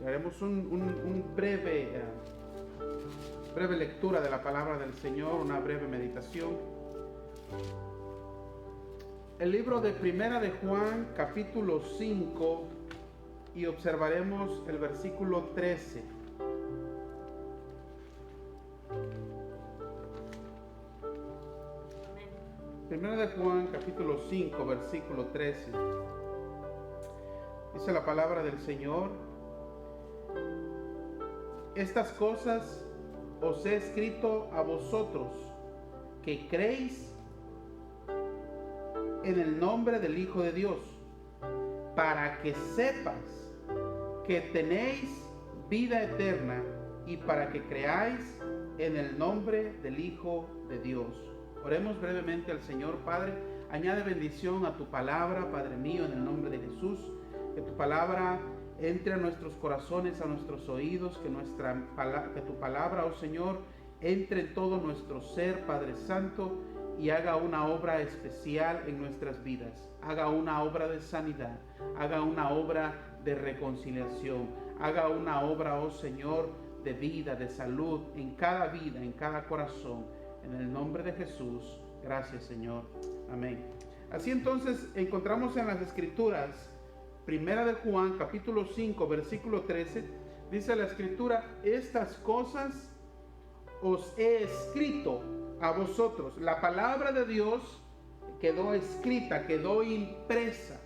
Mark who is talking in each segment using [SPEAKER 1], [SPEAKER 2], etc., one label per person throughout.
[SPEAKER 1] Haremos un breve lectura de la palabra del Señor, una breve meditación. El libro de Primera de Juan, capítulo 5, y observaremos el versículo 13. Primera de Juan, capítulo 5, versículo 13. Dice la palabra del Señor: estas cosas os he escrito a vosotros que creéis en el nombre del Hijo de Dios, para que sepas que tenéis vida eterna y para que creáis en el nombre del Hijo de Dios. Oremos brevemente al Señor. Padre, añade bendición a tu palabra, Padre mío, en el nombre de Jesús. Que tu palabra entre a nuestros corazones, a nuestros oídos, que tu palabra, oh Señor, entre en todo nuestro ser, Padre Santo, y haga una obra especial en nuestras vidas. Haga una obra de sanidad, haga una obra de reconciliación, haga una obra, oh Señor, de vida, de salud, en cada vida, en cada corazón. En el nombre de Jesús, gracias Señor. Amén. Así entonces encontramos en las Escrituras, Primera de Juan, capítulo 5, versículo 13, dice la Escritura: estas cosas os he escrito a vosotros. La palabra de Dios quedó escrita, quedó impresa,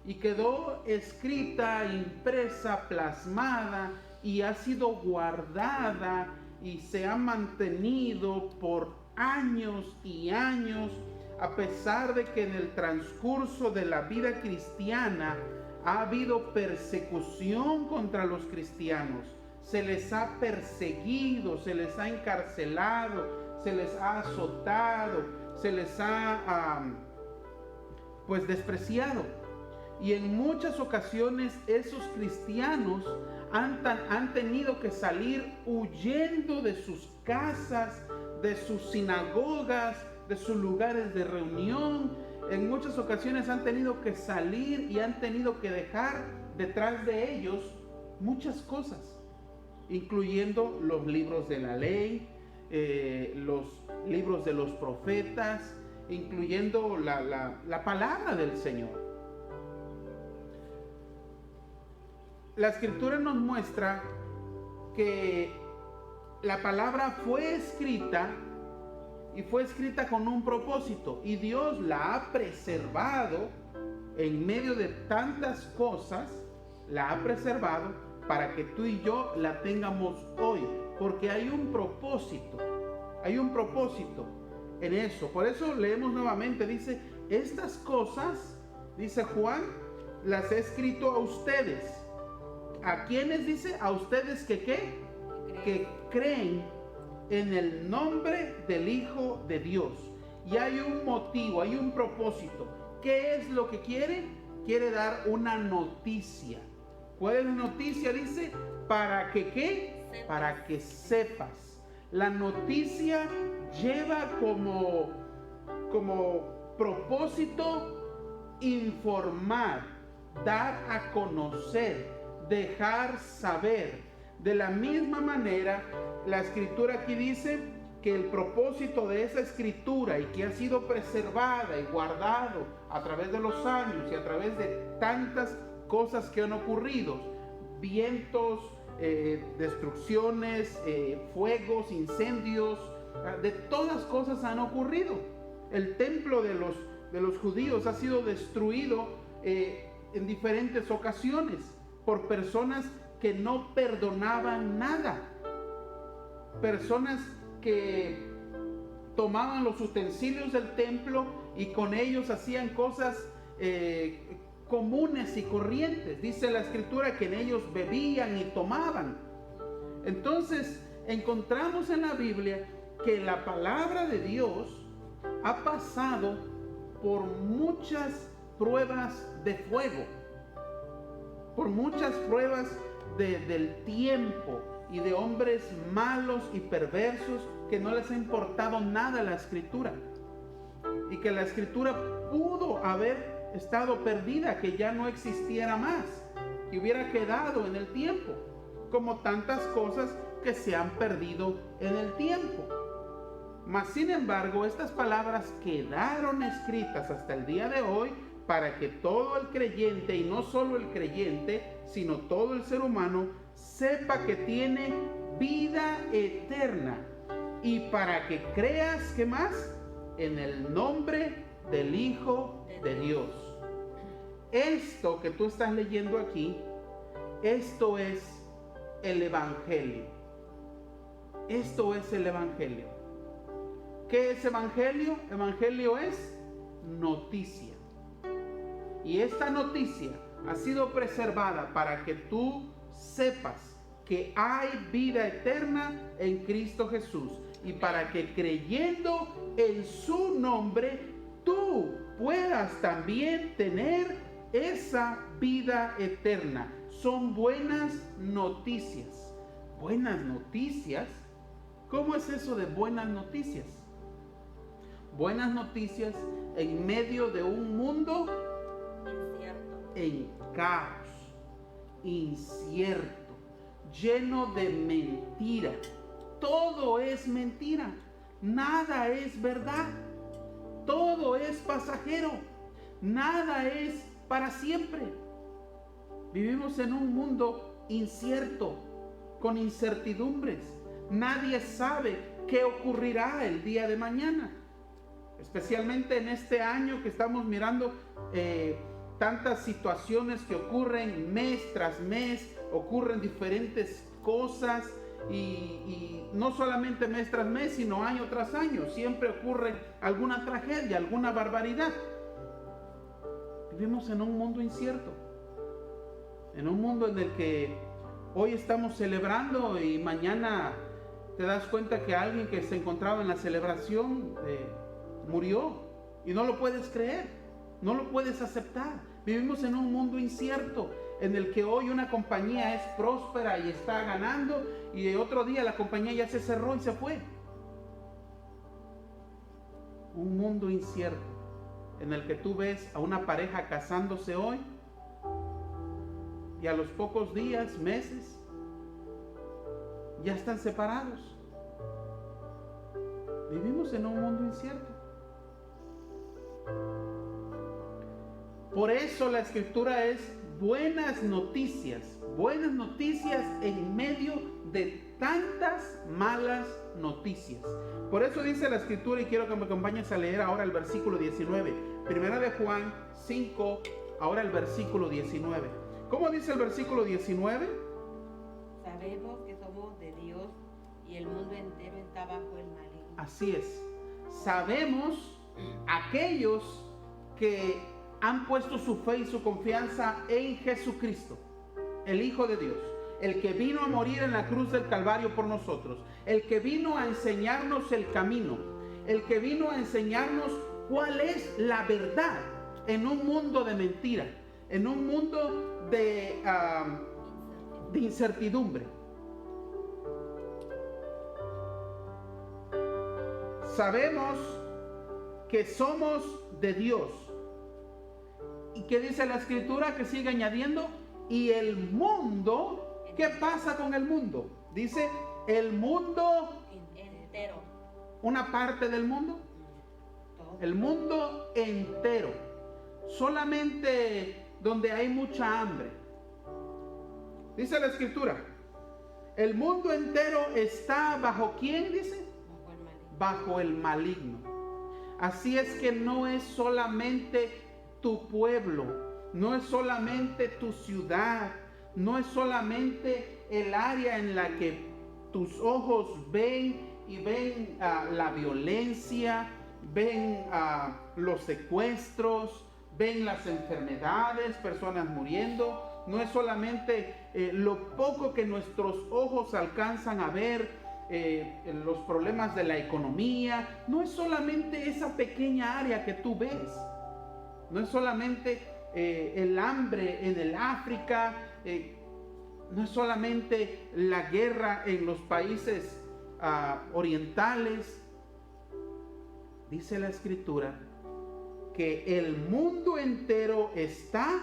[SPEAKER 1] y quedó escrita, impresa, plasmada, y ha sido guardada y se ha mantenido por años y años, a pesar de que en el transcurso de la vida cristiana ha habido persecución contra los cristianos. Se les ha perseguido, se les ha encarcelado, se les ha azotado, se les ha despreciado. Y en muchas ocasiones esos cristianos han tenido que salir huyendo de sus casas, de sus sinagogas, de sus lugares de reunión. En muchas ocasiones han tenido que salir y han tenido que dejar detrás de ellos muchas cosas, incluyendo los libros de la ley, los libros de los profetas, incluyendo la palabra del Señor. La Escritura nos muestra que la palabra fue escrita, y fue escrita con un propósito, y Dios la ha preservado en medio de tantas cosas. La ha preservado para que tú y yo la tengamos hoy, porque hay un propósito en eso. Por eso leemos nuevamente, dice: estas cosas, dice Juan, las he escrito a ustedes. ¿A quiénes dice? A ustedes que creen en el nombre del Hijo de Dios. Y hay un motivo, hay un propósito. ¿Qué es lo que quiere? Quiere dar una noticia. ¿Cuál es la noticia? Dice: ¿para que qué? Para que sepas. La noticia lleva como propósito informar, dar a conocer, dejar saber. De la misma manera, la Escritura aquí dice que el propósito de esa Escritura, y que ha sido preservada y guardado a través de los años y a través de tantas cosas que han ocurrido, vientos, destrucciones, fuegos, incendios, de todas cosas han ocurrido. El templo de los judíos ha sido destruido en diferentes ocasiones por personas que no perdonaban nada, personas que tomaban los utensilios del templo y con ellos hacían cosas comunes y corrientes. Dice la Escritura que en ellos bebían y tomaban. Entonces encontramos en la Biblia que la palabra de Dios ha pasado por muchas pruebas de fuego, por muchas pruebas del tiempo y de hombres malos y perversos que no les ha importado nada la Escritura, y que la Escritura pudo haber estado perdida, que ya no existiera más. y hubiera quedado en el tiempo, como tantas cosas que se han perdido en el tiempo. Mas sin embargo, estas palabras quedaron escritas hasta el día de hoy para que todo el creyente, y no solo el creyente, sino todo el ser humano, sepa que tiene vida eterna, y para que creas, ¿qué más? En el nombre del Hijo de Dios. Esto que tú estás leyendo aquí, esto es el Evangelio. Esto es el Evangelio. ¿Qué es Evangelio? Evangelio es noticia. Y esta noticia ha sido preservada para que tú sepas que hay vida eterna en Cristo Jesús, y para que creyendo en su nombre tú puedas también tener esa vida eterna. Son buenas noticias. ¿Buenas noticias? ¿Cómo es eso de buenas noticias? Buenas noticias en medio de un mundo en caos, incierto, lleno de mentira. Todo es mentira, nada es verdad, todo es pasajero, nada es para siempre. Vivimos en un mundo incierto, con incertidumbres. Nadie sabe qué ocurrirá el día de mañana, especialmente en este año que estamos mirando tantas situaciones que ocurren mes tras mes, ocurren diferentes cosas, y no solamente mes tras mes, sino año tras año, siempre ocurre alguna tragedia, alguna barbaridad. Vivimos en un mundo incierto, en un mundo en el que hoy estamos celebrando y mañana te das cuenta que alguien que se encontraba en la celebración murió, y no lo puedes creer, no lo puedes aceptar. Vivimos en un mundo incierto en el que hoy una compañía es próspera y está ganando, y otro día la compañía ya se cerró y se fue. Un mundo incierto en el que tú ves a una pareja casándose hoy y a los pocos días, meses, ya están separados. Vivimos en un mundo incierto. Por eso la escritura es buenas noticias en medio de tantas malas noticias. Por eso dice la escritura, y quiero que me acompañes a leer ahora el versículo 19. Primera de Juan 5, ahora el versículo 19. ¿Cómo dice el versículo 19?
[SPEAKER 2] Sabemos que somos de Dios y el mundo entero está bajo el maligno.
[SPEAKER 1] Así es. Sabemos, aquellos que han puesto su fe y su confianza en Jesucristo, el Hijo de Dios, el que vino a morir en la cruz del Calvario por nosotros, el que vino a enseñarnos el camino, el que vino a enseñarnos cuál es la verdad en un mundo de mentira, en un mundo de incertidumbre. Sabemos que somos de Dios. ¿Y qué dice la escritura? Que sigue añadiendo, y el mundo, ¿qué pasa con el mundo? Dice, el mundo
[SPEAKER 2] entero.
[SPEAKER 1] ¿Una parte del mundo? El mundo entero. Solamente donde hay mucha hambre. Dice la escritura, el mundo entero está bajo ¿quién dice? Bajo el maligno. Así es que no es solamente tu pueblo, no es solamente tu ciudad, no es solamente el área en la que tus ojos ven y ven la violencia, ven los secuestros, ven las enfermedades, personas muriendo. No es solamente lo poco que nuestros ojos alcanzan a ver, los problemas de la economía. No es solamente esa pequeña área que tú ves. No es solamente el hambre en el África, no es solamente la guerra en los países orientales. Dice la escritura que el mundo entero está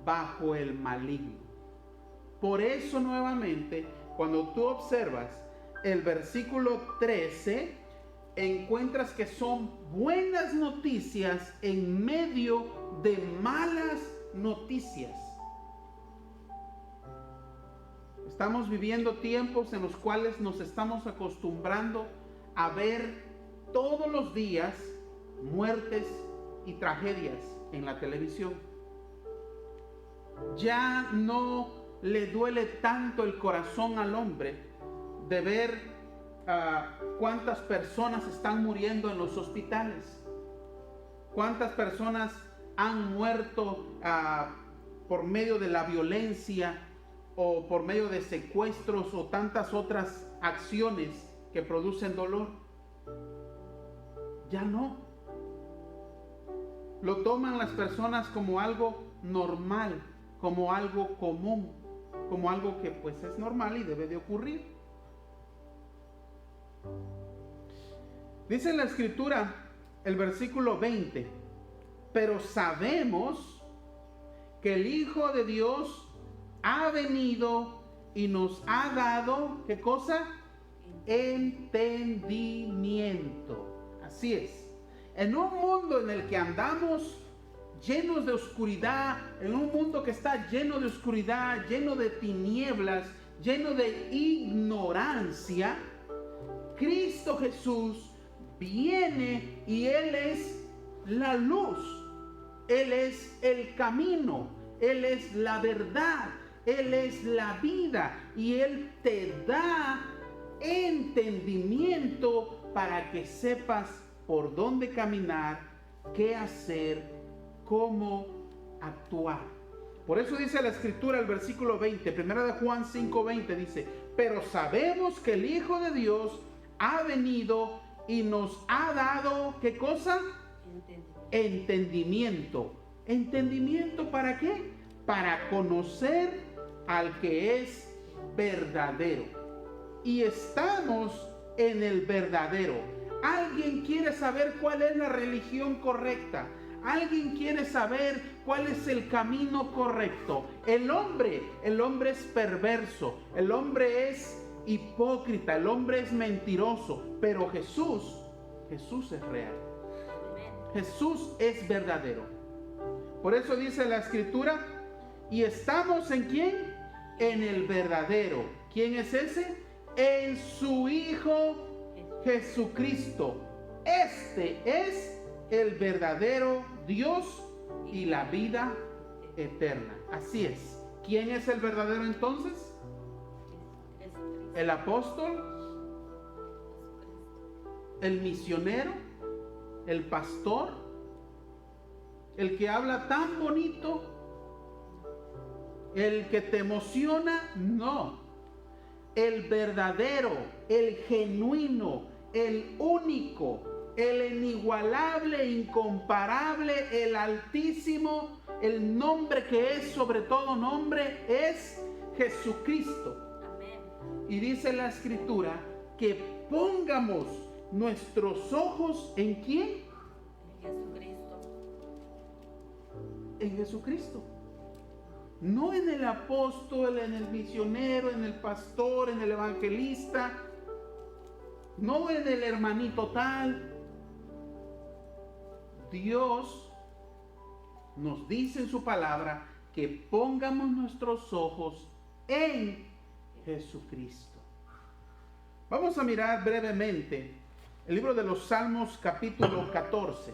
[SPEAKER 1] bajo el maligno. Por eso nuevamente, cuando tú observas el versículo 13, encuentras que son buenas noticias en medio de malas noticias. Estamos viviendo tiempos en los cuales nos estamos acostumbrando a ver todos los días muertes y tragedias en la televisión. Ya no le duele tanto el corazón al hombre de ver cuántas personas están muriendo en los hospitales, cuántas personas han muerto por medio de la violencia o por medio de secuestros o tantas otras acciones que producen dolor. Ya no. Lo toman las personas como algo normal, como algo común, como algo que pues es normal y debe de ocurrir. Dice en la escritura, el versículo 20, pero sabemos que el Hijo de Dios ha venido y nos ha dado, ¿qué cosa? Entendimiento. Así es. En un mundo en el que andamos llenos de oscuridad, en un mundo que está lleno de oscuridad, lleno de tinieblas, lleno de ignorancia, Cristo Jesús viene y Él es la luz, Él es el camino, Él es la verdad, Él es la vida y Él te da entendimiento para que sepas por dónde caminar, qué hacer, cómo actuar. Por eso dice la escritura, el versículo 20, primera de Juan 5:20 dice, pero sabemos que el Hijo de Dios ha venido y nos ha dado, ¿qué cosa? Entendimiento. ¿Entendimiento para qué? Para conocer al que es verdadero. Y estamos en el verdadero. ¿Alguien quiere saber cuál es la religión correcta? ¿Alguien quiere saber cuál es el camino correcto? El hombre es perverso, el hombre es hipócrita, el hombre es mentiroso, pero Jesús es real. Jesús es verdadero. Por eso dice la escritura, y estamos ¿en quién? En el verdadero. ¿Quién es ese? En su Hijo Jesucristo. Este es el verdadero Dios y la vida eterna. Así es. ¿Quién es el verdadero entonces? El apóstol, el misionero, el pastor, el que habla tan bonito, el que te emociona. No, el verdadero, el genuino, el único, el inigualable, incomparable, el altísimo, el nombre que es sobre todo nombre, es Jesucristo.
[SPEAKER 2] Amén.
[SPEAKER 1] Y dice la escritura que pongamos nuestros ojos ¿en quién?
[SPEAKER 2] En Jesucristo.
[SPEAKER 1] En Jesucristo. No en el apóstol, en el misionero, en el pastor, en el evangelista, no en el hermanito tal. Dios nos dice en su palabra que pongamos nuestros ojos en Jesucristo. Vamos a mirar brevemente el libro de los Salmos capítulo 14.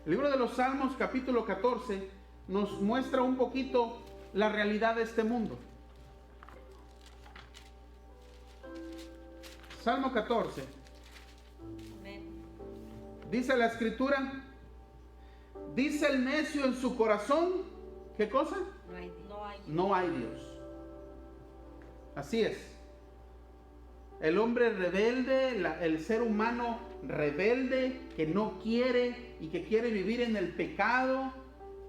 [SPEAKER 1] El libro de los Salmos capítulo 14 nos muestra un poquito la realidad de este mundo. Salmo 14.
[SPEAKER 2] Amén.
[SPEAKER 1] Dice la escritura, dice el necio en su corazón, ¿qué cosa? No hay Dios. Así es. El hombre rebelde, el ser humano rebelde que no quiere y que quiere vivir en el pecado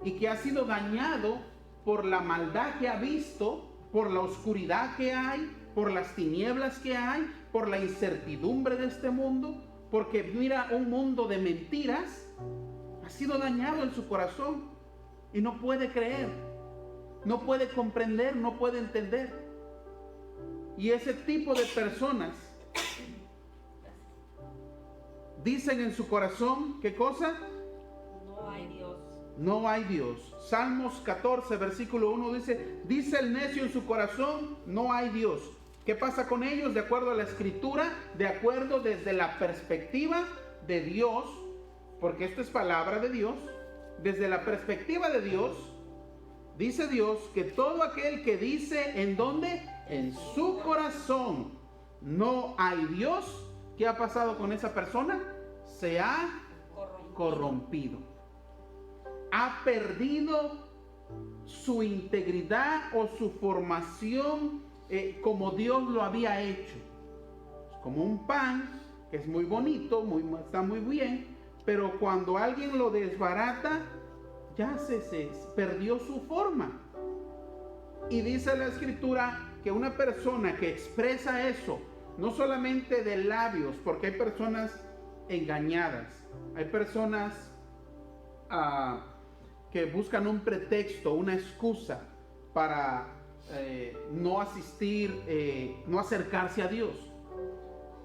[SPEAKER 1] y que ha sido dañado por la maldad que ha visto, por la oscuridad que hay, por las tinieblas que hay, por la incertidumbre de este mundo, porque mira un mundo de mentiras, ha sido dañado en su corazón. y no puede creer, no puede comprender, no puede entender. Y ese tipo de personas dicen en su corazón, ¿qué cosa?
[SPEAKER 2] No hay Dios.
[SPEAKER 1] No hay Dios. Salmos 14, versículo 1 dice el necio en su corazón, no hay Dios. ¿Qué pasa con ellos? De acuerdo a la escritura, de acuerdo desde la perspectiva de Dios, porque esto es palabra de Dios, desde la perspectiva de Dios, dice Dios que todo aquel que dice, ¿en dónde? En su corazón no hay Dios. ¿Qué ha pasado con esa persona? Se ha corrompido. Ha perdido su integridad o su formación como Dios lo había hecho. Es como un pan que es muy bonito, está muy bien, pero cuando alguien lo desbarata, ya se perdió su forma. Y dice la escritura que una persona que expresa eso, no solamente de labios, porque hay personas engañadas, hay personas que buscan un pretexto, una excusa para no asistir, no acercarse a Dios.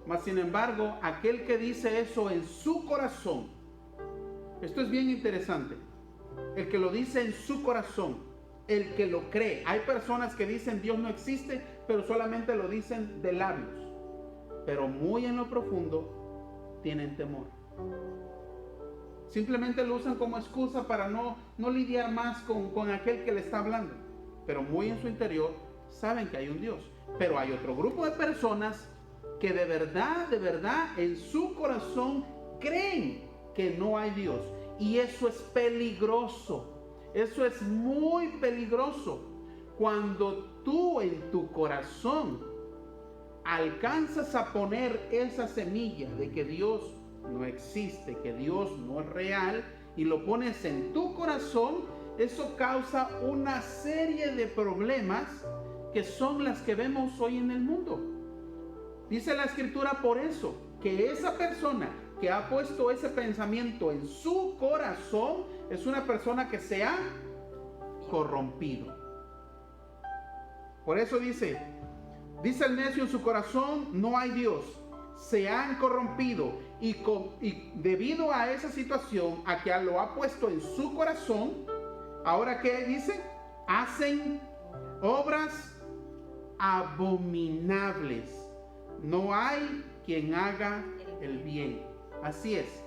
[SPEAKER 1] Mas sin embargo, aquel que dice eso en su corazón, esto es bien interesante, el que lo dice en su corazón, el que lo cree. Hay personas que dicen Dios no existe, pero solamente lo dicen de labios, pero muy en lo profundo tienen temor. Simplemente lo usan como excusa para no lidiar más con aquel que le está hablando, pero muy en su interior saben que hay un Dios. Pero hay otro grupo de personas que de verdad, en su corazón creen que no hay Dios. Y eso es peligroso. Eso es muy peligroso. Cuando tú en tu corazón alcanzas a poner esa semilla de que Dios no existe, que Dios no es real, y lo pones en tu corazón, eso causa una serie de problemas que son las que vemos hoy en el mundo. Dice la escritura por eso, que esa persona que ha puesto ese pensamiento en su corazón es una persona que se ha corrompido. Por eso dice el necio en su corazón, no hay Dios. Se han corrompido y debido a esa situación, a que lo ha puesto en su corazón, ahora ¿qué dice? Hacen obras abominables. No hay quien haga el bien. Así es.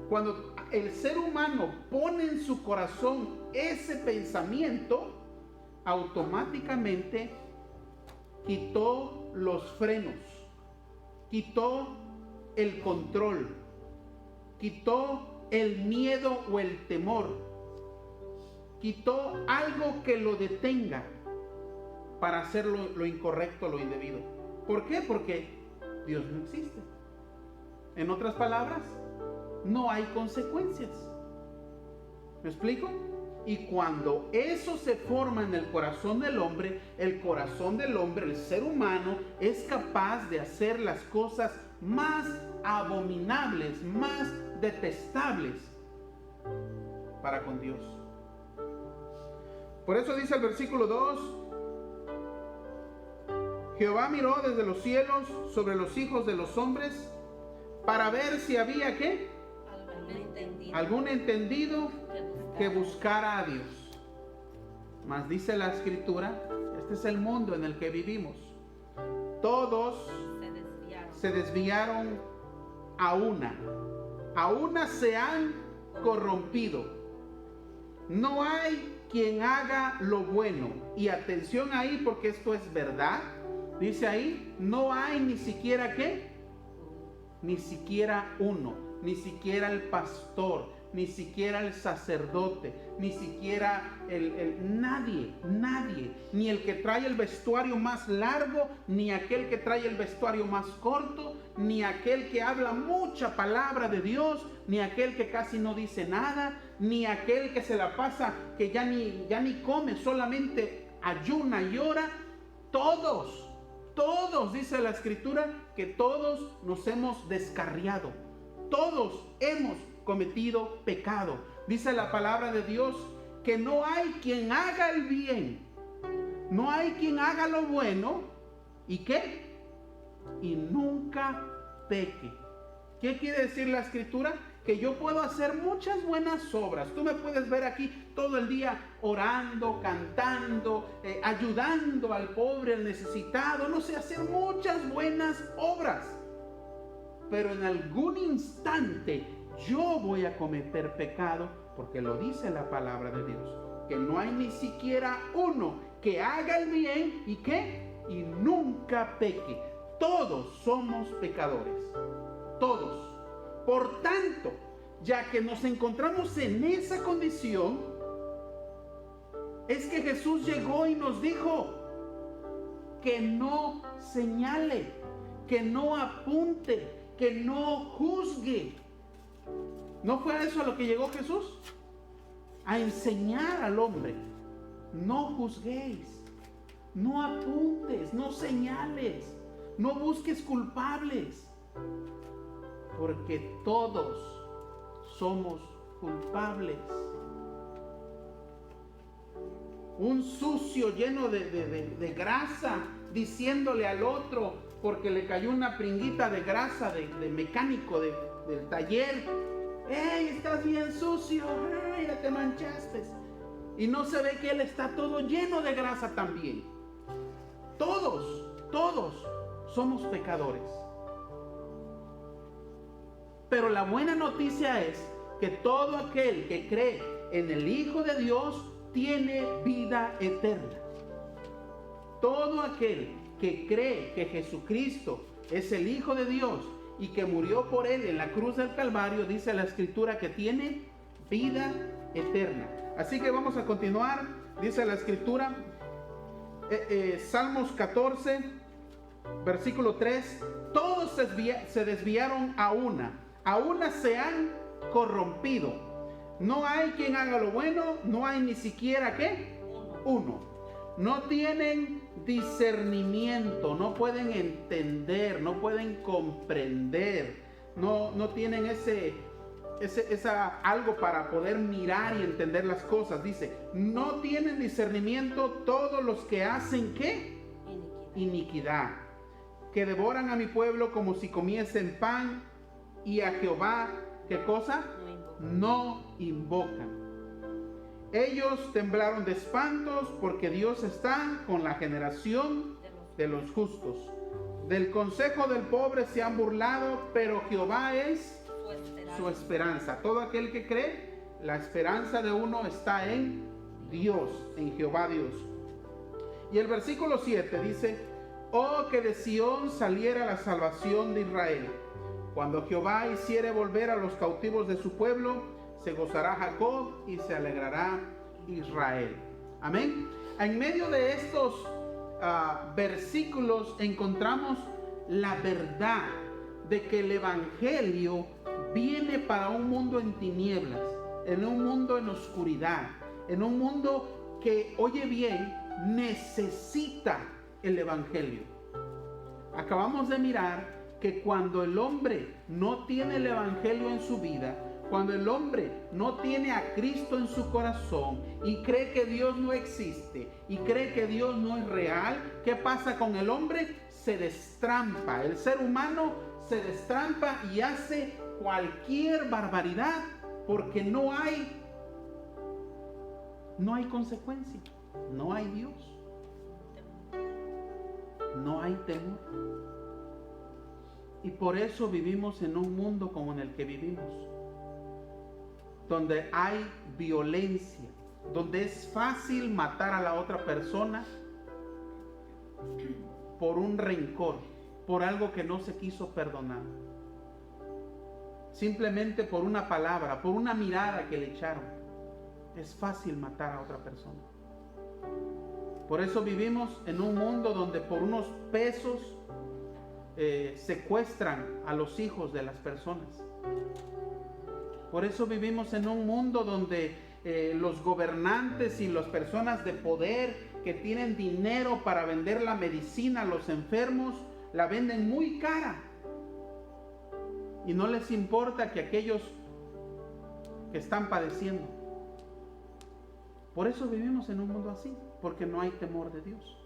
[SPEAKER 1] Cuando el ser humano pone en su corazón ese pensamiento, automáticamente quitó los frenos, quitó el control, quitó el miedo o el temor, quitó algo que lo detenga para hacer lo incorrecto, lo indebido. ¿Por qué? Porque Dios no existe. En otras palabras, no hay consecuencias. ¿Me explico? Y cuando eso se forma en el corazón del hombre, el ser humano, es capaz de hacer las cosas más abominables, más detestables para con Dios. Por eso dice el versículo 2: Jehová miró desde los cielos sobre los hijos de los hombres para ver si había ¿qué? Algún entendido que buscara a Dios. Mas dice la escritura, este es el mundo en el que vivimos. Todos se desviaron a una se han corrompido. No hay quien haga lo bueno. Y atención ahí, porque esto es verdad. Dice ahí, no hay ni siquiera ¿qué? Ni siquiera uno, ni siquiera el pastor, ni siquiera el sacerdote, ni siquiera nadie, ni el que trae el vestuario más largo, ni aquel que trae el vestuario más corto, ni aquel que habla mucha palabra de Dios, ni aquel que casi no dice nada, ni aquel que se la pasa, que ya ni come, solamente ayuna y ora. Todos, dice la escritura, que todos nos hemos descarriado, todos hemos cometido pecado. Dice la palabra de Dios que no hay quien haga el bien, no hay quien haga lo bueno, ¿y qué? Y nunca peque. ¿Qué quiere decir la escritura? Que yo puedo hacer muchas buenas obras. Tú me puedes ver aquí todo el día orando, cantando, ayudando al pobre, al necesitado, no sé, hacer muchas buenas obras. Pero en algún instante yo voy a cometer pecado, porque lo dice la palabra de Dios, que no hay ni siquiera uno que haga el bien y ¿qué? Y nunca peque. Todos somos pecadores, todos. Por tanto, ya que nos encontramos en esa condición, es que Jesús llegó y nos dijo que no señale, que no apunte, que no juzgue. ¿No fue a eso a lo que llegó Jesús? A enseñar al hombre. No juzguéis, no apuntes, no señales, no busques culpables, porque todos somos culpables. Un sucio lleno de grasa, diciéndole al otro, porque le cayó una pringuita de grasa de mecánico del taller: ¡Ey, estás bien sucio! ¡Ay, ya te manchaste! Y no se ve que él está todo lleno de grasa también. Todos somos pecadores. Pero la buena noticia es que todo aquel que cree en el Hijo de Dios tiene vida eterna. Todo aquel que cree que Jesucristo es el Hijo de Dios y que murió por él en la cruz del Calvario, dice la Escritura que tiene vida eterna. Así que vamos a continuar. Dice la Escritura, Salmos 14, versículo 3: todos se desviaron a una se han corrompido. No hay quien haga lo bueno, no hay ni siquiera ¿qué? Uno. No tienen discernimiento, no pueden entender, no pueden comprender, no tienen esa algo para poder mirar y entender las cosas. Dice, no tienen discernimiento todos los que hacen ¿qué? Iniquidad, que devoran a mi pueblo como si comiesen pan, y a Jehová, ¿qué cosa? No invocan. Ellos temblaron de espantos, porque Dios está con la generación de los justos. Del consejo del pobre se han burlado, pero Jehová es su esperanza. Todo aquel que cree, la esperanza de uno está en Dios, en Jehová Dios. Y el versículo 7 dice: oh, que de Sión saliera la salvación de Israel. Cuando Jehová hiciere volver a los cautivos de su pueblo, se gozará Jacob y se alegrará Israel. Amén. En medio de estos versículos encontramos la verdad de que el Evangelio viene para un mundo en tinieblas, en un mundo en oscuridad, en un mundo que, oye bien, necesita el Evangelio. Acabamos de mirar que cuando el hombre no tiene el Evangelio en su vida, cuando el hombre no tiene a Cristo en su corazón y cree que Dios no existe y cree que Dios no es real, ¿qué pasa con el hombre? Se destrampa. El ser humano se destrampa y hace cualquier barbaridad porque no hay consecuencia, no hay Dios, no hay temor. Y por eso vivimos en un mundo como en el que vivimos, donde hay violencia, donde es fácil matar a la otra persona por un rencor, por algo que no se quiso perdonar, simplemente por una palabra, por una mirada que le echaron. Es fácil matar a otra persona. Por eso vivimos en un mundo donde por unos pesos secuestran a los hijos de las personas. Por eso vivimos en un mundo donde los gobernantes y las personas de poder que tienen dinero para vender la medicina a los enfermos, la venden muy cara. Y no les importa que aquellos que están padeciendo. Por eso vivimos en un mundo así, porque no hay temor de Dios,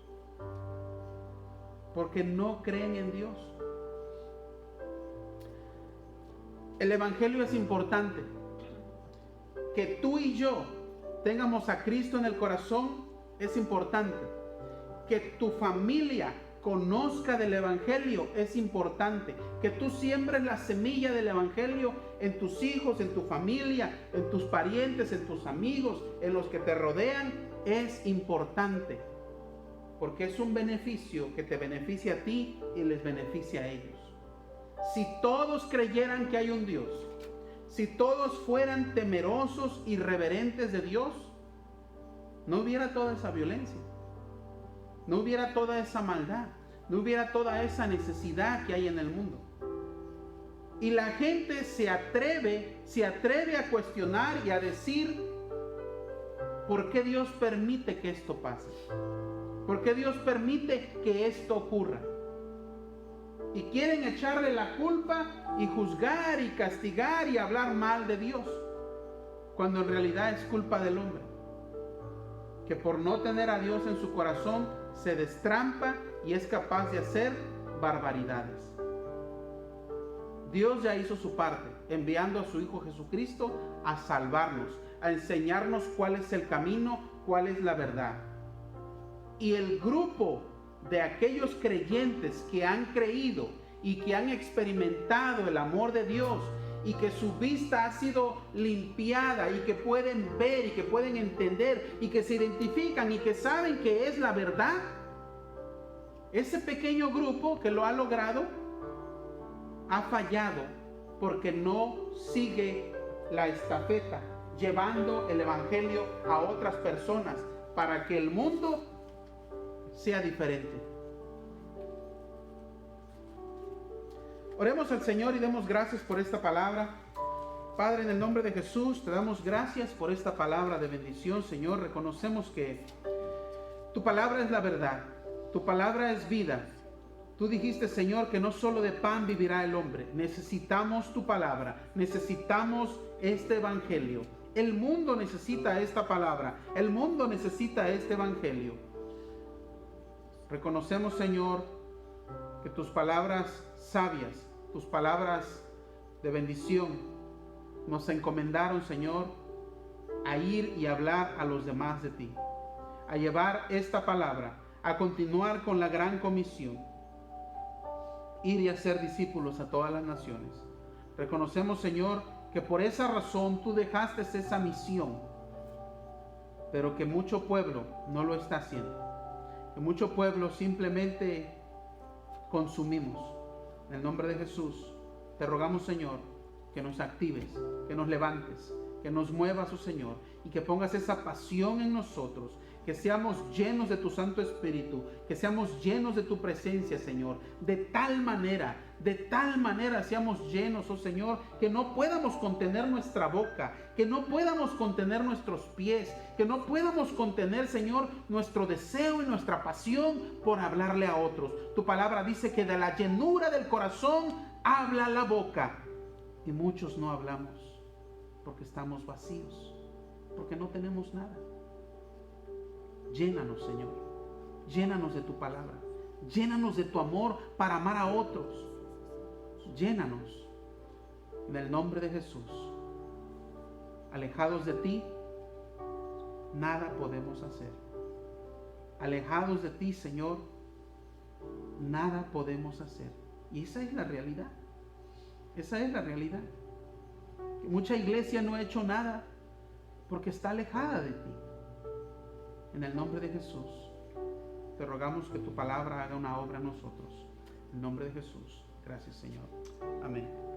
[SPEAKER 1] porque no creen en Dios. El evangelio es importante. Que tú y yo tengamos a Cristo en el corazón es importante. Que tu familia conozca del evangelio es importante. Que tú siembres la semilla del evangelio en tus hijos, en tu familia, en tus parientes, en tus amigos, en los que te rodean, es importante. Porque es un beneficio que te beneficia a ti y les beneficia a ellos. Si todos creyeran que hay un Dios, si todos fueran temerosos y reverentes de Dios, no hubiera toda esa violencia, no hubiera toda esa maldad, no hubiera toda esa necesidad que hay en el mundo. Y la gente se atreve a cuestionar y a decir, ¿por qué Dios permite que esto pase? ¿Por qué Dios permite que esto ocurra? Y quieren echarle la culpa y juzgar y castigar y hablar mal de Dios, cuando en realidad es culpa del hombre, que por no tener a Dios en su corazón se destrampa y es capaz de hacer barbaridades. Dios ya hizo su parte, enviando a su Hijo Jesucristo a salvarnos, a enseñarnos cuál es el camino, cuál es la verdad. Y el grupo de aquellos creyentes que han creído y que han experimentado el amor de Dios y que su vista ha sido limpiada y que pueden ver y que pueden entender y que se identifican y que saben que es la verdad, ese pequeño grupo que lo ha logrado ha fallado porque no sigue la estafeta llevando el evangelio a otras personas para que el mundo sea diferente. Oremos al Señor y demos gracias por esta palabra. Padre, en el nombre de Jesús, te damos gracias por esta palabra de bendición, Señor. Reconocemos que tu palabra es la verdad, tu palabra es vida. Tú dijiste, Señor, que no solo de pan vivirá el hombre. Necesitamos tu palabra, necesitamos este evangelio. El mundo necesita esta palabra, el mundo necesita este evangelio. Reconocemos, Señor, que tus palabras sabias, tus palabras de bendición, nos encomendaron, Señor, a ir y hablar a los demás de ti, a llevar esta palabra, a continuar con la gran comisión, ir y hacer discípulos a todas las naciones. Reconocemos, Señor, que por esa razón tú dejaste esa misión, pero que mucho pueblo no lo está haciendo. Que mucho pueblo simplemente consumimos. En el nombre de Jesús, te rogamos, Señor, que nos actives, que nos levantes, que nos muevas, oh Señor, y que pongas esa pasión en nosotros, que seamos llenos de tu Santo Espíritu, que seamos llenos de tu presencia, Señor, de tal manera seamos llenos, oh Señor, que no podamos contener nuestra boca, que no podamos contener nuestros pies, que no podamos contener, Señor, nuestro deseo y nuestra pasión por hablarle a otros. Tu palabra dice que de la llenura del corazón habla la boca, y muchos no hablamos porque estamos vacíos, porque no tenemos nada. Llénanos, Señor, llénanos de tu palabra, llénanos de tu amor para amar a otros. Llénanos en el nombre de Jesús. Alejados de ti, nada podemos hacer. Alejados de ti, Señor, nada podemos hacer. Y esa es la realidad. Esa es la realidad. Que mucha iglesia no ha hecho nada porque está alejada de ti. En el nombre de Jesús, te rogamos que tu palabra haga una obra en nosotros. En el nombre de Jesús. Gracias, Señor. Amén.